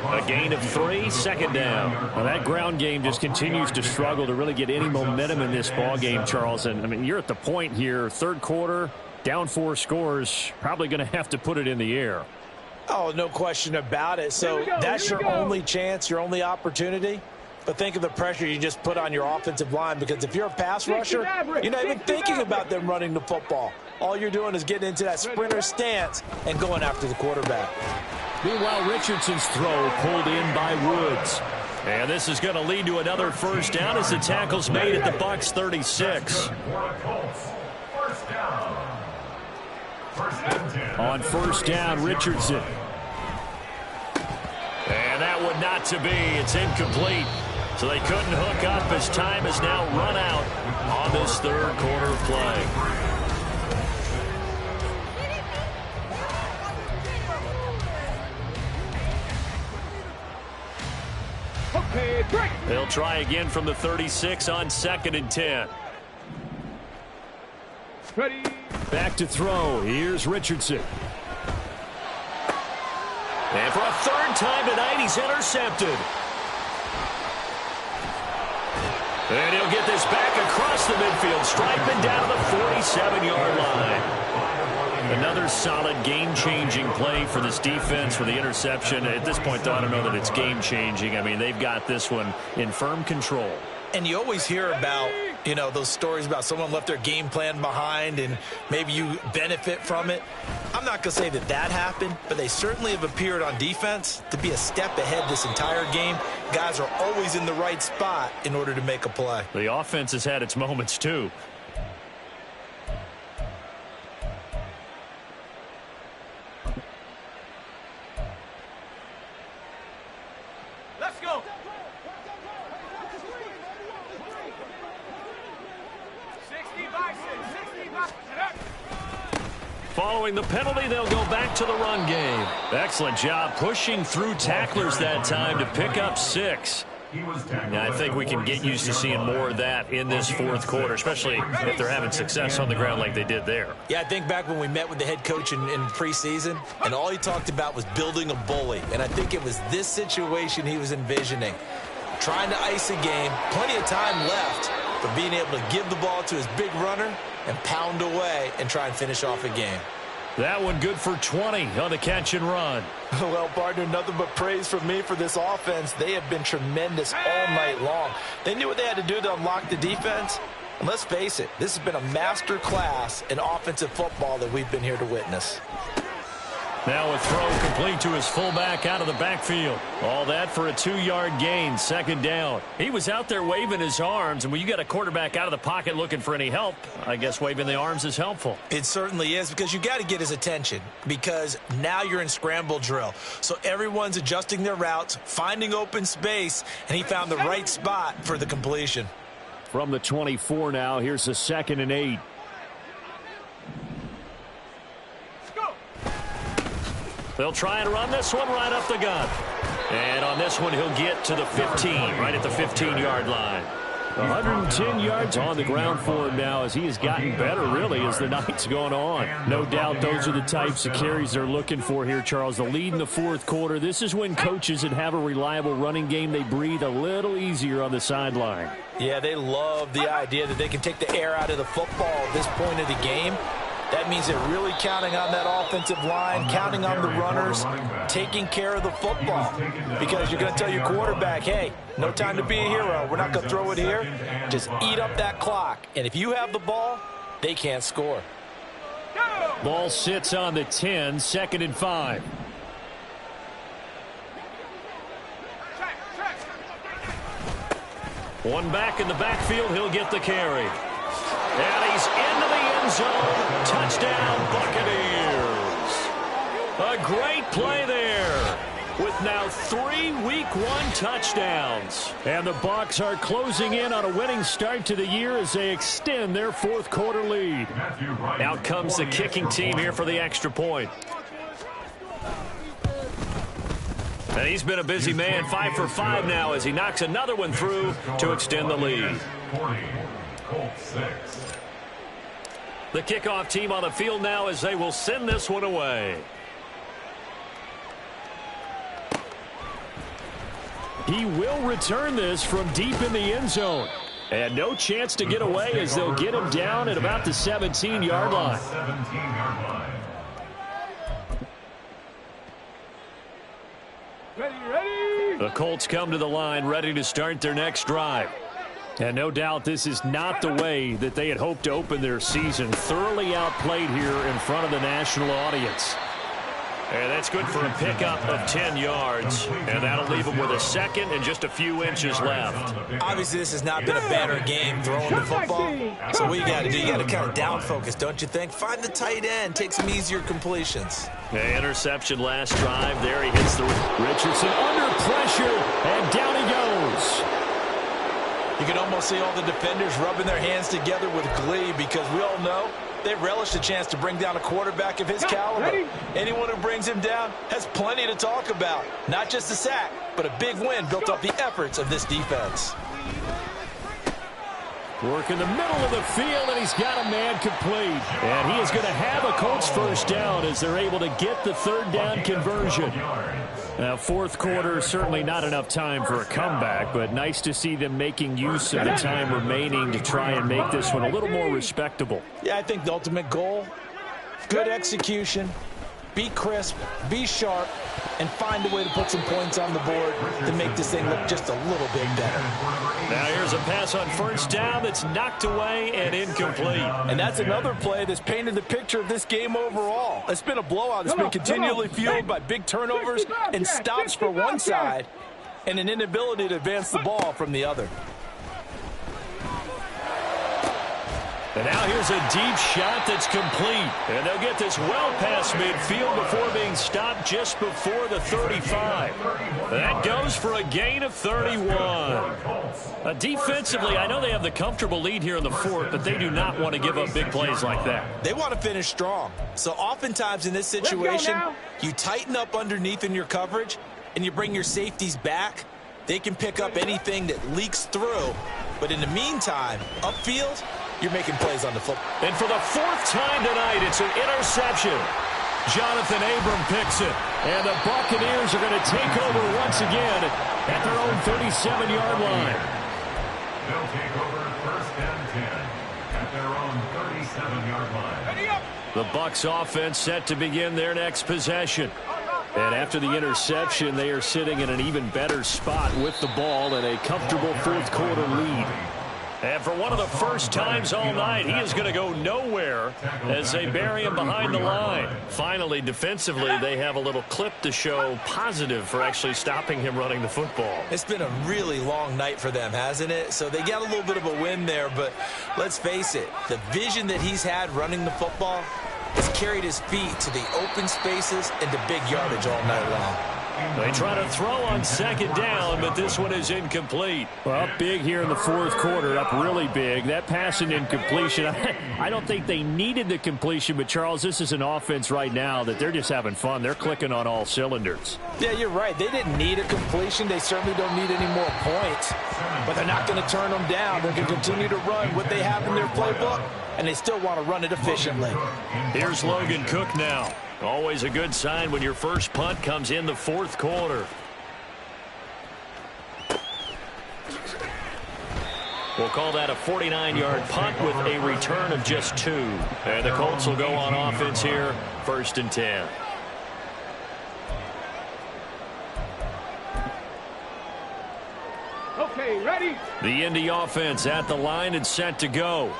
A gain of 3, 2nd down. Well, that ground game just continues to struggle to really get any momentum in this ball game, Charles. And, I mean, you're at the point here, 3rd quarter, down 4 scores, probably going to have to put it in the air. Oh, no question about it. So that's your only chance, your only opportunity. But think of the pressure you just put on your offensive line, because if you're a pass rusher, you're not even thinking about them running the football. All you're doing is getting into that sprinter stance and going after the quarterback. Meanwhile, Richardson's throw pulled in by Woods. And this is going to lead to another 1st down as the tackle's made at the Bucs 36. On 1st down, Richardson. And that one not to be. It's incomplete. So they couldn't hook up as time has now run out on this 3rd quarter play. Okay, great. They'll try again from the 36 on 2nd and 10. Ready. Back to throw. Here's Richardson. And for a 3rd time tonight, he's intercepted. And he'll get this back across the midfield, striping down to the 47-yard line. Another solid game-changing play for this defense for the interception. At this point, though, I don't know that it's game-changing. I mean, they've got this one in firm control. And you always hear about, you know, those stories about someone left their game plan behind and maybe you benefit from it. I'm not going to say that that happened, but they certainly have appeared on defense to be a step ahead this entire game. Guys are always in the right spot in order to make a play. The offense has had its moments, too. Let's go. Following the penalty, they'll go back to the run game. Excellent job pushing through tacklers that time to pick up 6. Now, I think we can get used to seeing more of that in this 4th quarter, especially if they're having success on the ground like they did there. Yeah, I think back when we met with the head coach in preseason, and all he talked about was building a bully. And I think it was this situation he was envisioning. Trying to ice a game, plenty of time left, but being able to give the ball to his big runner and pound away and try and finish off a game. That one good for 20 on the catch and run. Well, partner, nothing but praise from me for this offense. They have been tremendous all night long. They knew what they had to do to unlock the defense. And let's face it, this has been a master class in offensive football that we've been here to witness. Now a throw complete to his fullback out of the backfield. All that for a 2-yard gain, 2nd down. He was out there waving his arms, and when you got a quarterback out of the pocket looking for any help, I guess waving the arms is helpful. It certainly is, because you got to get his attention, because now you're in scramble drill. So everyone's adjusting their routes, finding open space, and he found the right spot for the completion. From the 24 now, here's a 2nd and 8. They'll try and run this one right up the gut. And on this one, he'll get to the 15, right at the 15-yard line. 110 yards on the ground for him now as he has gotten better, really, as the night's gone on. No doubt those are the types of carries they're looking for here, Charles. The lead in the fourth quarter. This is when coaches that have a reliable running game, they breathe a little easier on the sideline. Yeah, they love the idea that they can take the air out of the football at this point of the game. That means they're really counting on that offensive line, counting on the runners, taking care of the football. Because you're going to tell your quarterback, hey, no time to be a hero. We're not going to throw it here. Just eat up that clock. And if you have the ball, they can't score. Ball sits on the 10, 2nd and 5. One back in the backfield, he'll get the carry. And he's into the end zone. Touchdown, Buccaneers. A great play there with now 3 Week 1 touchdowns. And the Bucs are closing in on a winning start to the year as they extend their fourth quarter lead. Out comes the kicking team here for the extra point. And he's been a busy man, 5 for 5 now as he knocks another one through to extend the lead. The kickoff team on the field now as they will send this one away. He will return this from deep in the end zone. And no chance to get away as they'll get him down at about the 17-yard line. Ready. The Colts come to the line ready to start their next drive. And no doubt this is not the way that they had hoped to open their season. Thoroughly outplayed here in front of the national audience. And that's good for a pickup of 10 yards. And that'll leave them with a second and just a few inches left. Obviously, this has not been a banner game throwing the football. So what you got to do, you got to kind of down focus, don't you think? Find the tight end, take some easier completions. The interception last drive. There he hits the... Richardson under pressure, and down he goes. You can almost see all the defenders rubbing their hands together with glee because we all know they relish the chance to bring down a quarterback of his caliber. Anyone who brings him down has plenty to talk about. Not just a sack, but a big win built off the efforts of this defense. Work in the middle of the field, and he's got a man complete. And he is going to have a Colts first down as they're able to get the third down conversion. Now, fourth quarter, certainly not enough time for a comeback, but nice to see them making use of the time remaining to try and make this one a little more respectable. Yeah, I think the ultimate goal, good execution, be crisp, be sharp, and find a way to put some points on the board to make this thing look just a little bit better. Now here's a pass on first down that's knocked away and incomplete. And that's another play that's painted the picture of this game overall. It's been a blowout. It's been continually fueled by big turnovers and stops for one side and an inability to advance the ball from the other. And now here's a deep shot that's complete. And they'll get this well past midfield before being stopped just before the 35. That goes for a gain of 31. Defensively, I know they have the comfortable lead here in the fourth, but they do not want to give up big plays like that. They want to finish strong. So oftentimes in this situation, you tighten up underneath in your coverage, and you bring your safeties back. They can pick up anything that leaks through. But in the meantime, upfield, you're making plays on the football. And for the fourth time tonight, it's an interception. Jonathan Abram picks it. And the Buccaneers are going to take over once again at their own 37-yard line. They'll take over first and 10 at their own 37-yard line. The Bucs offense set to begin their next possession. And after the interception, they are sitting in an even better spot with the ball and a comfortable fourth quarter lead. And for one of the first times all night, he is going to go nowhere as they bury him behind the line. Finally, defensively, they have a little clip to show positive for actually stopping him running the football. It's been a really long night for them, hasn't it? So they got a little bit of a win there, but let's face it, the vision that he's had running the football has carried his feet to the open spaces and to big yardage all night long. They try to throw on second down, but this one is incomplete. Well, up big here in the fourth quarter, up really big. That pass and incompletion, I don't think they needed the completion, but Charles, this is an offense right now that they're just having fun. They're clicking on all cylinders. Yeah, you're right. They didn't need a completion. They certainly don't need any more points, but they're not going to turn them down. They're going to continue to run what they have in their playbook, and they still want to run it efficiently. Here's Logan Cook now. Always a good sign when your first punt comes in the fourth quarter. We'll call that a 49-yard punt with a return of just 2. And the Colts will go on offense here, 1st and 10. Okay, ready? The Indy offense at the line and set to go.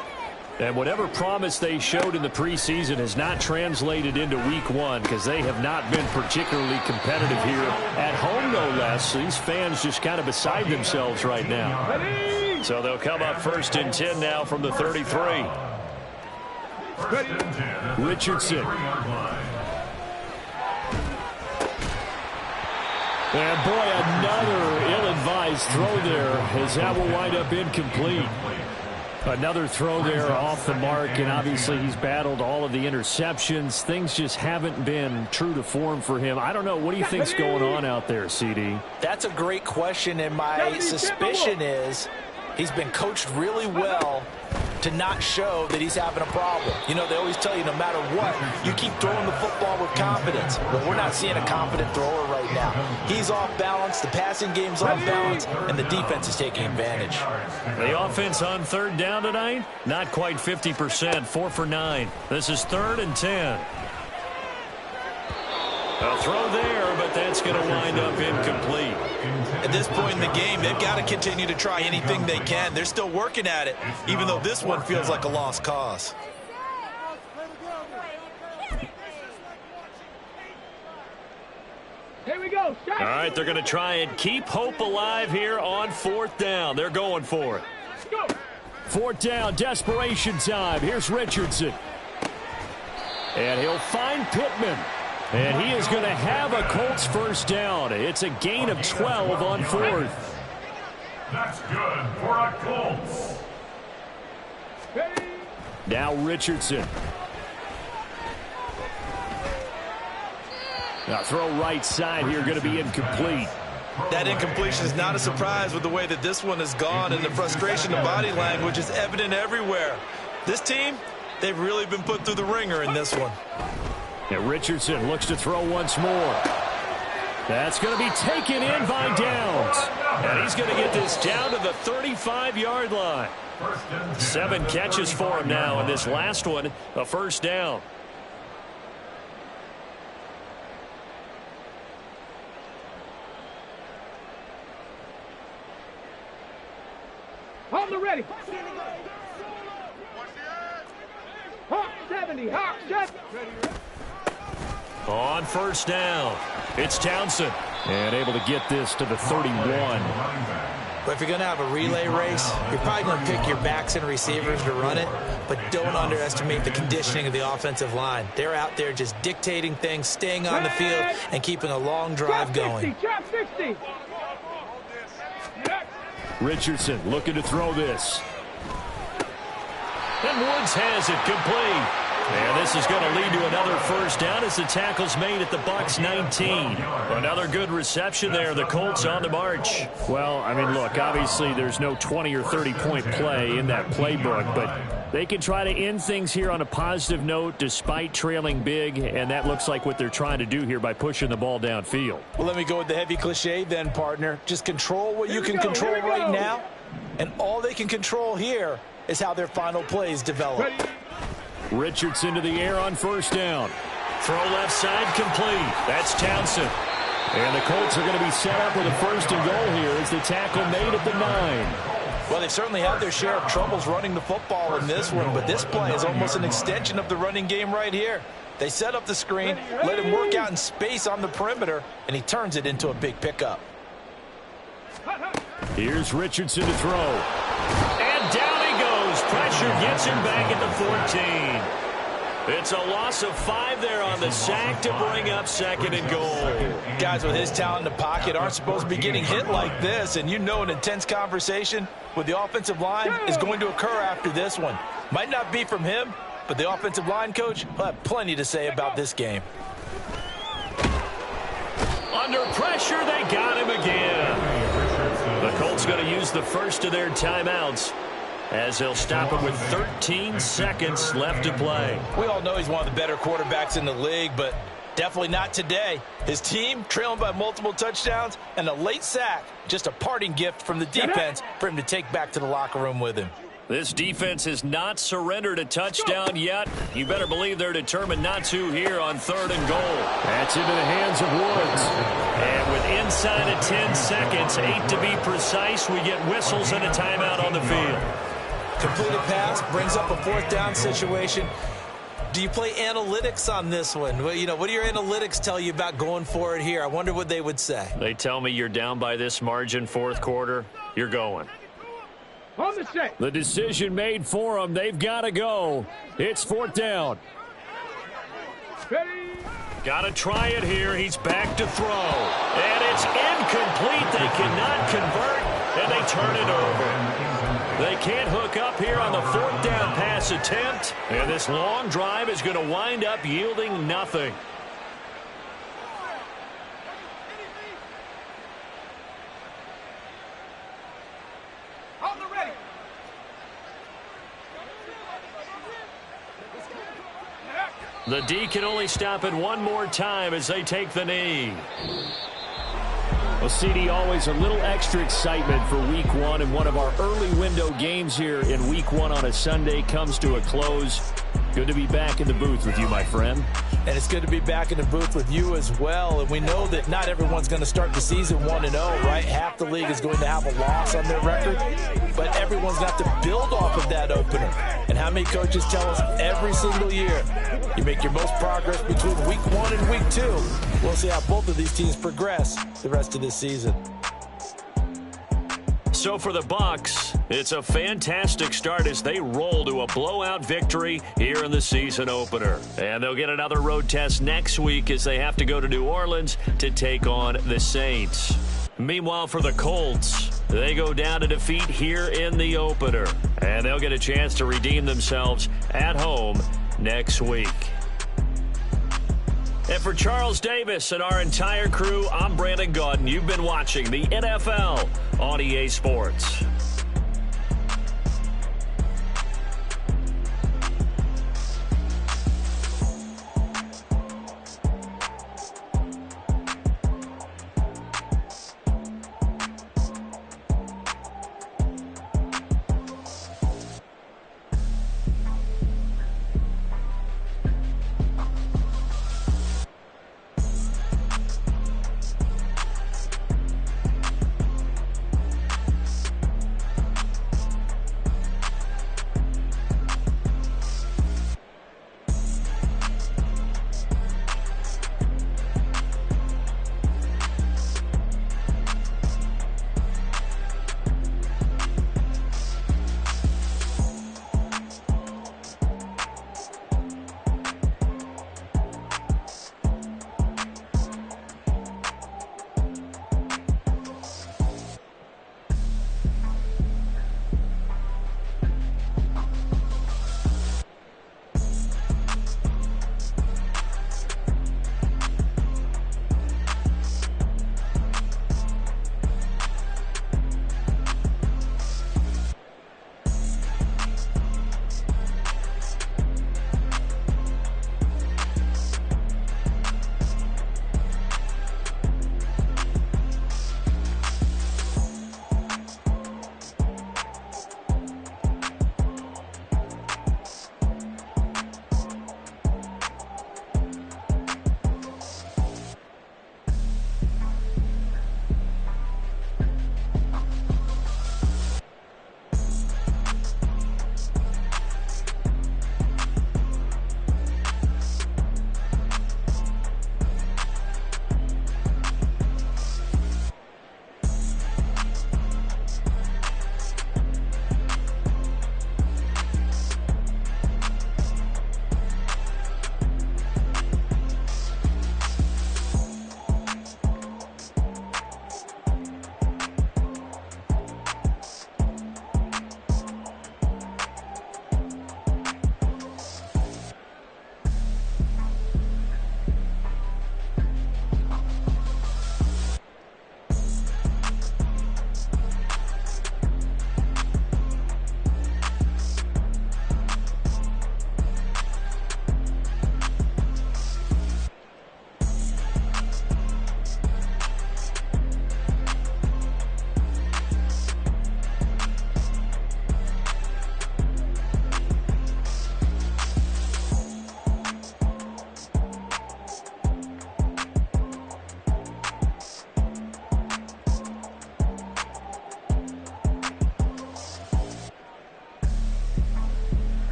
And whatever promise they showed in the preseason has not translated into week 1 because they have not been particularly competitive here at home, no less. These fans just kind of beside themselves right now. Ready? So they'll come up 1st and 10 now from the 33. Richardson. And boy, another ill-advised throw there as that will wind up incomplete. Another throw there off the mark, and obviously he's battled all of the interceptions. Things just haven't been true to form for him. I don't know. What do you think's going on out there, CD? That's a great question, and my suspicion is he's been coached really well to not show that he's having a problem. You know, they always tell you no matter what, you keep throwing the football with confidence. But we're not seeing a confident thrower right now. He's off balance, the passing game's off balance, and the defense is taking advantage. The offense on 3rd down tonight, not quite 50%, 4 for 9. This is 3rd and 10. A throw there, but that's going to wind up incomplete. At this point in the game, they've got to continue to try anything they can. They're still working at it, even though this one feels like a lost cause. Here we go. All right, they're going to try and keep hope alive here on 4th down. They're going for it. Go. 4th down, desperation time. Here's Richardson. And he'll find Pittman. And he is going to have a Colts 1st down. It's a gain of 12 on 4th. That's good for a Colts. Ready? Now Richardson. Now throw right side here, going to be incomplete. That incompletion is not a surprise with the way that this one has gone, and the frustration of body language is evident everywhere. This team, they've really been put through the ringer in this one. And Richardson looks to throw once more. That's going to be taken in by Downs. And he's going to get this down to the 35-yard line. 7 catches for him now, and this last one, a 1st down. On the ready. Hawk 70. Hawk 70. On 1st down, it's Townsend. And able to get this to the 31. But if you're going to have a relay race, you're probably going to pick your backs and receivers to run it, but don't underestimate the conditioning of the offensive line. They're out there just dictating things, staying on the field, and keeping a long drive going. Trap 60. Richardson looking to throw this. And Woods has it complete. And this is going to lead to another 1st down as the tackle's made at the Bucs 19. Another good reception there. The Colts on the march. Well, I mean, look, obviously there's no 20 or 30-point play in that playbook, but they can try to end things here on a positive note despite trailing big, and that looks like what they're trying to do here by pushing the ball downfield. Well, let me go with the heavy cliche then, partner. Just control what you can control right now, and all they can control here is how their final plays develop. Richardson to the air on 1st down. Throw left side complete. That's Townsend. And the Colts are going to be set up with a 1st and goal here as the tackle made at the 9. Well, they've certainly had their share of troubles running the football in this one, but this play is almost an extension of the running game right here. They set up the screen, let him work out in space on the perimeter, and he turns it into a big pickup. Here's Richardson to throw. And down he goes. Pressure gets him back at the 14. It's a loss of 5 there on the sack to bring up 2nd and goal. Guys with his talent in the pocket aren't supposed to be getting hit like this, and you know an intense conversation with the offensive line is going to occur after this one. Might not be from him, but the offensive line coach will have plenty to say about this game. Under pressure, they got him again. The Colts going to use the first of their timeouts, as he'll stop it with 13 seconds left to play. We all know he's one of the better quarterbacks in the league, but definitely not today. His team trailing by multiple touchdowns and a late sack, just a parting gift from the defense for him to take back to the locker room with him. This defense has not surrendered a touchdown yet. You better believe they're determined not to here on 3rd and goal. That's into the hands of Woods. And with inside of 10 seconds, 8 to be precise, we get whistles and a timeout on the field. Completed pass brings up a 4th down situation. Do you play analytics on this one? Well, you know, what do your analytics tell you about going for it here? I wonder what they would say. They tell me you're down by this margin 4th quarter, you're going. On the set. The decision made for them. They've got to go. It's 4th down. Ready. Got to try it here. He's back to throw. And it's incomplete. They cannot convert, and they turn it over. They can't hook up here on the 4th down pass attempt. And this long drive is going to wind up yielding nothing. On the ready. The D can only stop it one more time as they take the knee. Well, CD, always a little extra excitement for Week 1, and one of our early window games here in Week 1 on a Sunday comes to a close. Good to be back in the booth with you, my friend. And it's good to be back in the booth with you as well. And we know that not everyone's going to start the season 1-0, right? Half the league is going to have a loss on their record. But everyone's got to build off of that opener. And how many coaches tell us every single year, you make your most progress between Week 1 and Week 2. We'll see how both of these teams progress the rest of this season. So for the Bucs, it's a fantastic start as they roll to a blowout victory here in the season opener. And they'll get another road test next week as they have to go to New Orleans to take on the Saints. Meanwhile, for the Colts, they go down to defeat here in the opener. And they'll get a chance to redeem themselves at home next week. And for Charles Davis and our entire crew, I'm Brandon Gaudin. You've been watching the NFL on EA Sports.